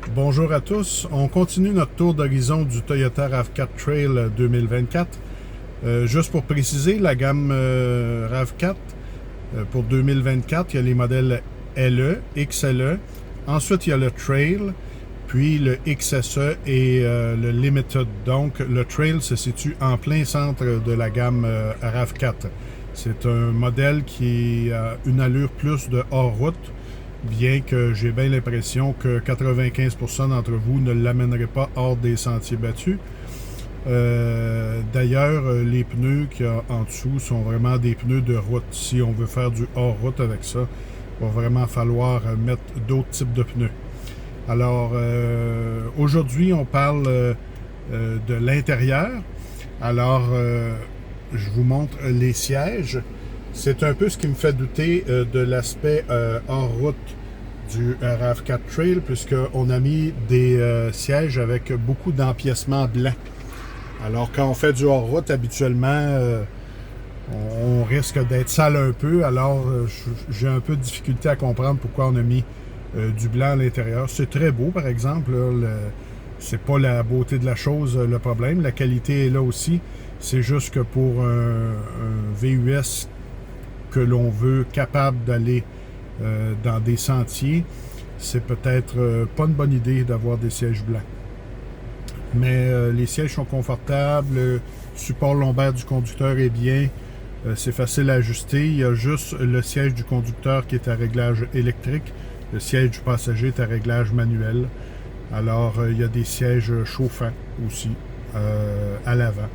Bonjour à tous. On continue notre tour d'horizon du Toyota RAV4 Trail 2024. Juste pour préciser, la gamme RAV4 pour 2024, il y a les modèles LE, XLE. Ensuite, il y a le Trail, puis le XSE et le Limited. Donc, le Trail se situe en plein centre de la gamme RAV4. C'est un modèle qui a une allure plus de hors-route, bien que j'ai bien l'impression que 95% d'entre vous ne l'amènerez pas hors des sentiers battus. D'ailleurs, les pneus qu'il y a en dessous sont vraiment des pneus de route. Si on veut faire du hors-route avec ça, il va vraiment falloir mettre d'autres types de pneus. Alors, aujourd'hui, on parle de l'intérieur. Alors, je vous montre les sièges. C'est un peu ce qui me fait douter de l'aspect hors route du RAV4 Trail, puisqu'on a mis des sièges avec beaucoup d'empiècements blancs. Alors, quand on fait du hors route, habituellement, on risque d'être sale un peu. Alors, j'ai un peu de difficulté à comprendre pourquoi on a mis du blanc à l'intérieur. C'est très beau, par exemple. C'est pas la beauté de la chose le problème. La qualité est là aussi. C'est juste que pour un VUS que l'on veut capable d'aller dans des sentiers, c'est peut-être pas une bonne idée d'avoir des sièges blancs. Mais les sièges sont confortables, le support lombaire du conducteur est bien, c'est facile à ajuster. Il y a juste le siège du conducteur qui est à réglage électrique, le siège du passager est à réglage manuel. Alors, il y a des sièges chauffants aussi à l'avant.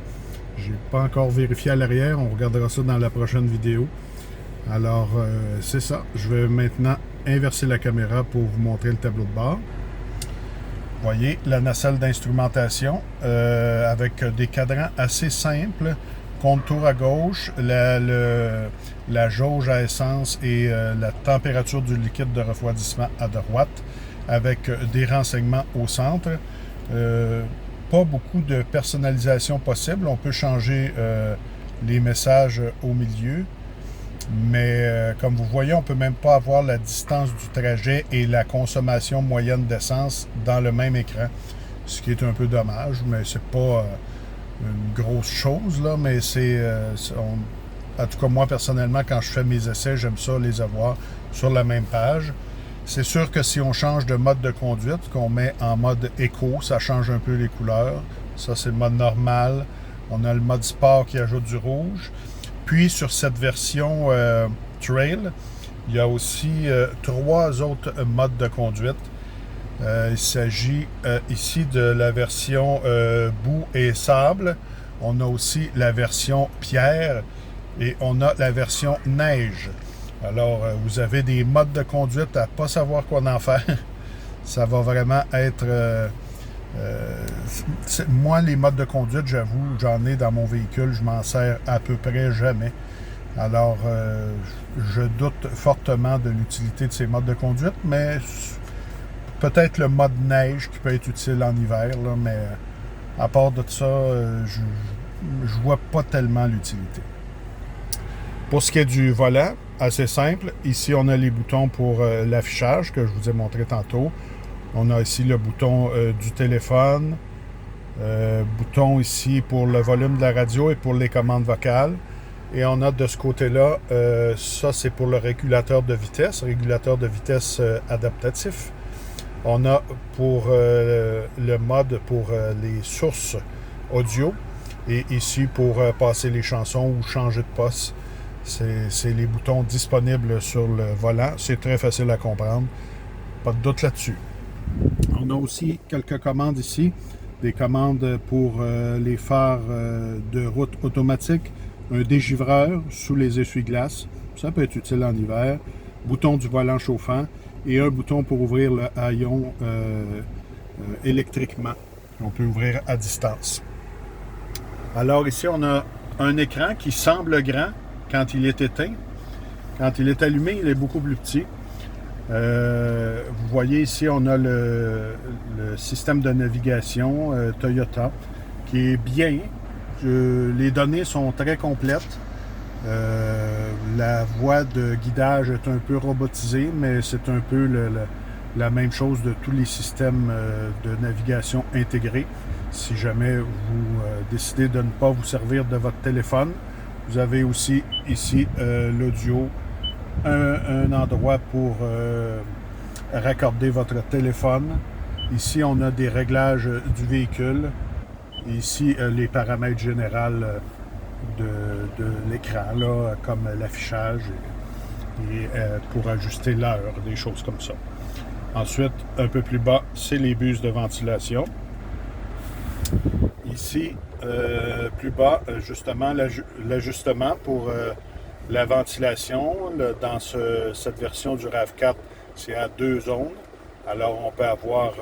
Je n'ai pas encore vérifié à l'arrière, on regardera ça dans la prochaine vidéo. Alors, c'est ça. Je vais maintenant inverser la caméra pour vous montrer le tableau de bord. Vous voyez la nacelle d'instrumentation avec des cadrans assez simples. Contour à gauche, la jauge à essence et la température du liquide de refroidissement à droite, avec des renseignements au centre. Pas beaucoup de personnalisation possible. On peut changer les messages au milieu. Mais comme vous voyez, on ne peut même pas avoir la distance du trajet et la consommation moyenne d'essence dans le même écran. Ce qui est un peu dommage, mais c'est pas une grosse chose, là, mais en tout cas, moi, personnellement, quand je fais mes essais, j'aime ça les avoir sur la même page. C'est sûr que si on change de mode de conduite, qu'on met en mode éco, ça change un peu les couleurs. Ça, c'est le mode normal. On a le mode sport qui ajoute du rouge. Puis, sur cette version Trail, il y a aussi 3 autres modes de conduite. Il s'agit ici de la version boue et sable. On a aussi la version pierre et on a la version neige. Alors, vous avez des modes de conduite à ne pas savoir quoi en faire. Ça va vraiment être... moi, les modes de conduite, j'avoue, j'en ai dans mon véhicule, je m'en sers à peu près jamais. Alors, je doute fortement de l'utilité de ces modes de conduite, mais peut-être le mode neige qui peut être utile en hiver, là, mais à part de ça, je vois pas tellement l'utilité. Pour ce qui est du volant, assez simple. Ici, on a les boutons pour l'affichage que je vous ai montré tantôt. On a ici le bouton du téléphone, bouton ici pour le volume de la radio et pour les commandes vocales. Et on a de ce côté-là, ça c'est pour le régulateur de vitesse adaptatif. On a pour le mode pour les sources audio et ici pour passer les chansons ou changer de poste. C'est les boutons disponibles sur le volant. C'est très facile à comprendre. Pas de doute là-dessus. On a aussi quelques commandes ici. Des commandes pour les phares de route automatique. Un dégivreur sous les essuie-glaces. Ça peut être utile en hiver. Bouton du volant chauffant. Et un bouton pour ouvrir le haillon électriquement. On peut ouvrir à distance. Alors ici, on a un écran qui semble grand quand il est éteint. Quand il est allumé, il est beaucoup plus petit. Vous voyez ici, on a le système de navigation Toyota qui est bien. Les données sont très complètes. La voie de guidage est un peu robotisée, mais c'est un peu La même chose de tous les systèmes de navigation intégrés. Si jamais vous décidez de ne pas vous servir de votre téléphone, vous avez aussi ici l'audio, un endroit pour raccorder votre téléphone. Ici, on a des réglages du véhicule. Ici, les paramètres généraux de l'écran, là, comme l'affichage et pour ajuster l'heure, des choses comme ça. Ensuite, un peu plus bas, c'est les buses de ventilation. Ici, plus bas, justement, l'ajustement pour la ventilation. Dans cette version du RAV4, c'est à 2 zones. Alors, on peut avoir...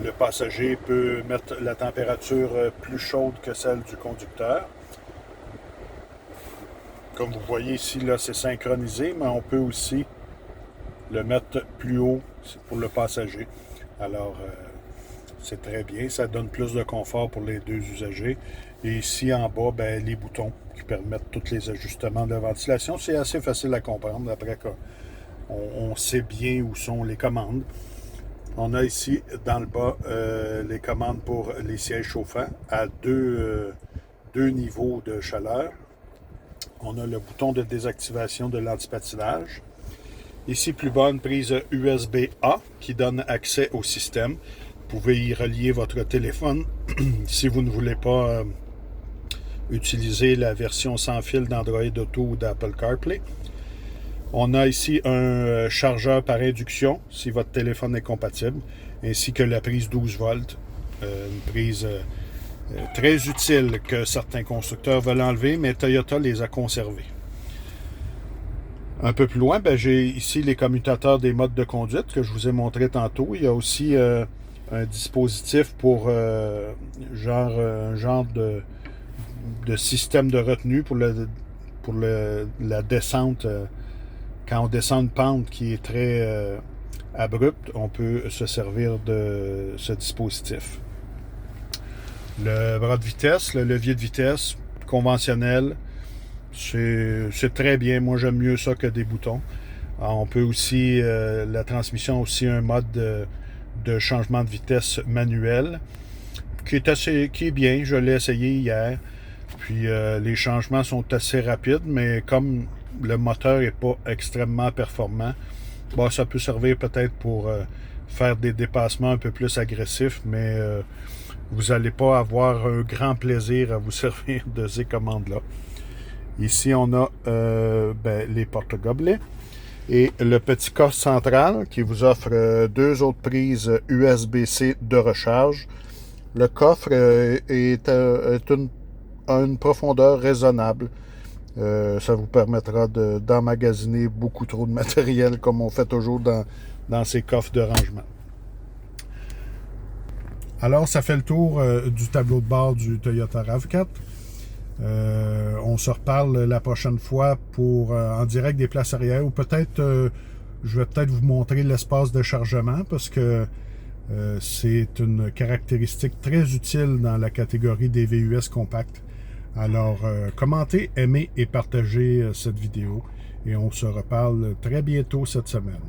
le passager peut mettre la température plus chaude que celle du conducteur. Comme vous voyez ici, là, c'est synchronisé, mais on peut aussi le mettre plus haut pour le passager. Alors, c'est très bien. Ça donne plus de confort pour les deux usagers. Et ici, en bas, ben, les boutons qui permettent tous les ajustements de la ventilation. C'est assez facile à comprendre après qu'on sait bien où sont les commandes. On a ici, dans le bas, les commandes pour les sièges chauffants à deux niveaux de chaleur. On a le bouton de désactivation de l'antipatinage. Ici, plus bas, une prise USB-A qui donne accès au système. Vous pouvez y relier votre téléphone si vous ne voulez pas utiliser la version sans fil d'Android Auto ou d'Apple CarPlay. On a ici un chargeur par induction, si votre téléphone est compatible, ainsi que la prise 12 volts, une prise très utile que certains constructeurs veulent enlever, mais Toyota les a conservés. Un peu plus loin, ben, j'ai ici les commutateurs des modes de conduite que je vous ai montré tantôt. Il y a aussi un dispositif pour un genre de système de retenue pour la descente. Quand on descend une pente qui est très abrupte, on peut se servir de ce dispositif. Le bras de vitesse, le levier de vitesse conventionnel, c'est très bien. Moi, j'aime mieux ça que des boutons. Alors, on peut aussi, la transmission a aussi un mode de changement de vitesse manuel qui est bien. Je l'ai essayé hier. Puis les changements sont assez rapides, mais comme le moteur n'est pas extrêmement performant, bon, ça peut servir peut-être pour faire des dépassements un peu plus agressifs, mais vous n'allez pas avoir un grand plaisir à vous servir de ces commandes-là. Ici, on a les porte-gobelets et le petit coffre central qui vous offre 2 autres prises USB-C de recharge. Le coffre a une profondeur raisonnable. Ça vous permettra d'emmagasiner beaucoup trop de matériel comme on fait toujours dans ces coffres de rangement. Alors, ça fait le tour du tableau de bord du Toyota RAV4. On se reparle la prochaine fois pour en direct des places arrière ou peut-être, je vais peut-être vous montrer l'espace de chargement parce que c'est une caractéristique très utile dans la catégorie des VUS compacts. Alors, commentez, aimez et partagez cette vidéo et on se reparle très bientôt cette semaine.